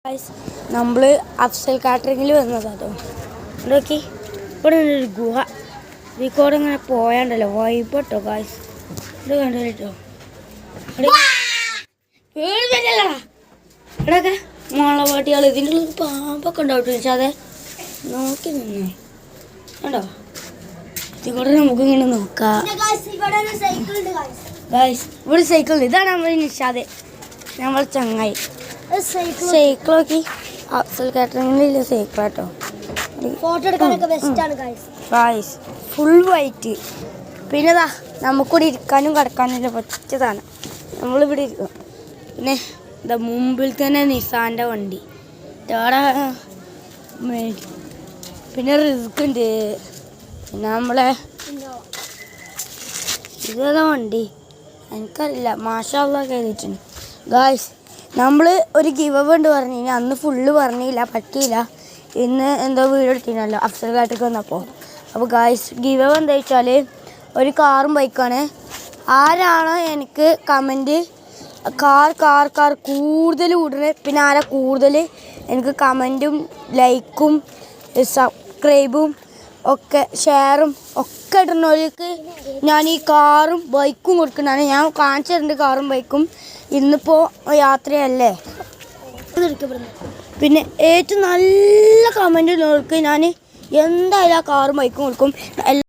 നമ്മൾ അഫ്സൽ കാറ്ററിങ്ങിൽ വന്നതാട്ടോ. നോക്കി ഇവിടെ ഒരു ഗുഹ, ഇതിക്കൂടെ ഇങ്ങനെ പോയാണ്ടല്ലോ വൈബട്ടോ ഗായ്സ്. ഇത് കണ്ടോ ഇവിടെയൊക്കെ മുളവാട്ടികൾ, ഇതിൻ്റെ ഉള്ളിൽ പാമ്പൊക്കെ ഉണ്ടാവും ചോദിച്ചാൽ നോക്കി നിന്നേ കണ്ടോ. ഇതിക്കൂടെ നമുക്ക് ഇങ്ങനെ നോക്കാം ഗായ്സ്. ഇവിടെ സൈക്കിൾ ഉണ്ട്, ഇതാണ് നമ്മൾ നിഷാദ്, നമ്മൾ ചങ്ങായി. സൈക്കിൾ നോക്കി അഫ്സൽ കാറ്ററിങ്ങിലുള്ള സൈക്കിളാട്ടോ. ഫോട്ടോ എടുക്കാനൊക്കെ ബെസ്റ്റാണ് ഗായ്സ്. Full white. പിന്നെ ഇതാ നമുക്കിവിടെ ഇരിക്കാനും കിടക്കാനും പറ്റിയതാണ്. നമ്മളിവിടെ ഇരിക്കും. പിന്നെ ഇതാ മുമ്പിൽ തന്നെ നിസാൻ്റെ വണ്ടി. പിന്നെ റിസ്ക് ഉണ്ട്. പിന്നെ നമ്മളെ ഇതേതാ വണ്ടി എനിക്കറിയില്ല. മാഷാ അല്ലാഹ് കയറിയിട്ടുണ്ട് ഗായ്സ്. നമ്മൾ ഒരു ഗിവ് അവേ ഉണ്ട് പറഞ്ഞു, അന്ന് ഫുള്ള് പറഞ്ഞില്ല, പറ്റിയില്ല. ഇന്ന് എന്തോ വീഡിയോ എടുത്തിനല്ലോ അഫ്സൽ കാട്ടിക്ക് വന്നപ്പോൾ. അപ്പോൾ ഗായ്സ് ഗിവ് അവേ എന്താ വെച്ചാൽ ഒരു കാറും ബൈക്കാണ്. ആരാണോ എനിക്ക് കമൻറ്റ് കാർ കൂടുതൽ കൂടുതൽ, പിന്നെ ആരാ കൂടുതൽ എനിക്ക് കമൻറ്റും ലൈക്കും സബ്സ്ക്രൈബും ഒക്കെ ഷെയറും ഒക്കെ ഇടുന്നവർക്ക് ഞാൻ ഈ കാറും ബൈക്കും കൊടുക്കുന്നതാണ്. ഞാൻ കാണിച്ചു തരുന്നുണ്ട് കാറും ബൈക്കും. ഇന്നിപ്പോൾ യാത്രയല്ലേ. പിന്നെ ഏറ്റവും നല്ല കമൻറ്റ് ഉള്ളവർക്ക് ഞാൻ എന്തായാലും ആ കാറും ബൈക്കും കൊടുക്കും.